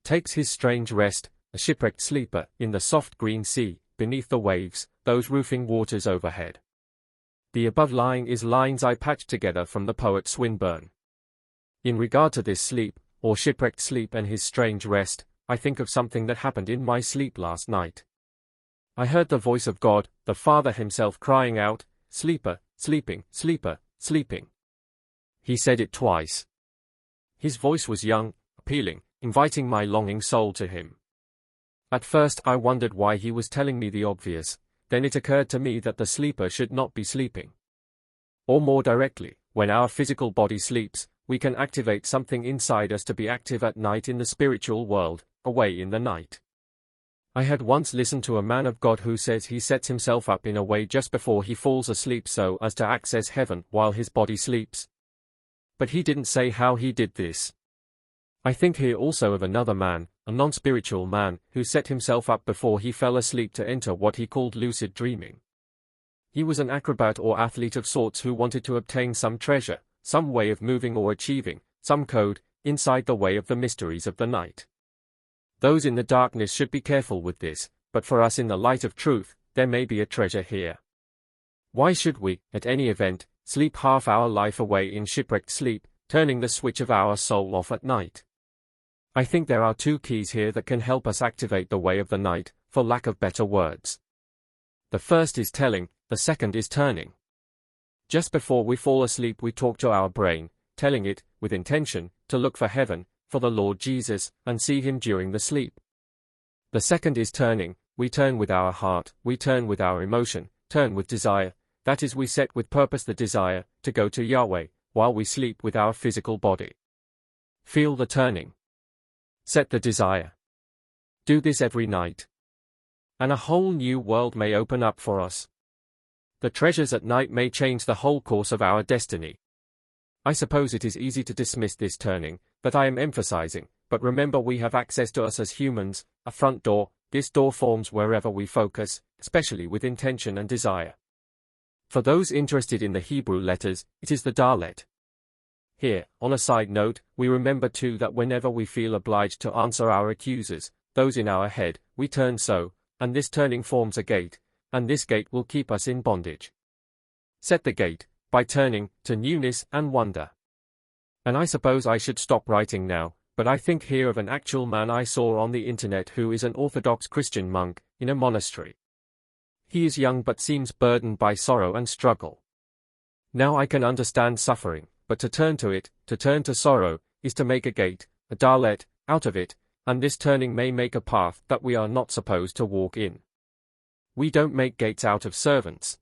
takes his strange rest, a shipwrecked sleeper, in the soft green sea, beneath the waves, those roofing waters overhead. The above line is lines I patched together from the poet Swinburne. In regard to this sleep, or shipwrecked sleep and his strange rest, I think of something that happened in my sleep last night. I heard the voice of God, the Father himself crying out, "Sleeper, sleeping, sleeper, sleeping." He said it twice. His voice was young, appealing, inviting my longing soul to him. At first I wondered why he was telling me the obvious, then it occurred to me that the sleeper should not be sleeping. Or more directly, when our physical body sleeps, we can activate something inside us to be active at night in the spiritual world, away in the night. I had once listened to a man of God who says he sets himself up in a way just before he falls asleep so as to access heaven while his body sleeps. But he didn't say how he did this. I think here also of another man, a non-spiritual man, who set himself up before he fell asleep to enter what he called lucid dreaming. He was an acrobat or athlete of sorts who wanted to obtain some treasure, some way of moving or achieving, some code, inside the way of the mysteries of the night. Those in the darkness should be careful with this, but for us in the light of truth, there may be a treasure here. Why should we, at any event, sleep half our life away in shipwrecked sleep, turning the switch of our soul off at night? I think there are two keys here that can help us activate the way of the night, for lack of better words. The first is telling, the second is turning. Just before we fall asleep we talk to our brain, telling it, with intention, to look for heaven, for the Lord Jesus, and see him during the sleep. The second is turning, we turn with our heart, we turn with our emotion, turn with desire, that is we set with purpose the desire, to go to Yahweh, while we sleep with our physical body. Feel the turning. Set the desire. Do this every night. And a whole new world may open up for us. The treasures at night may change the whole course of our destiny. I suppose it is easy to dismiss this turning, that I am emphasizing, but remember we have access to us as humans, a front door, this door forms wherever we focus, especially with intention and desire. For those interested in the Hebrew letters, it is the Dalet. Here, on a side note, we remember too that whenever we feel obliged to answer our accusers, those in our head, we turn so, and this turning forms a gate, and this gate will keep us in bondage. Set the gate, by turning, to newness and wonder. And I suppose I should stop writing now, but I think here of an actual man I saw on the internet who is an Orthodox Christian monk, in a monastery. He is young but seems burdened by sorrow and struggle. Now I can understand suffering, but to turn to it, to turn to sorrow, is to make a gate, a dalet, out of it, and this turning may make a path that we are not supposed to walk in. We don't make gates out of servants.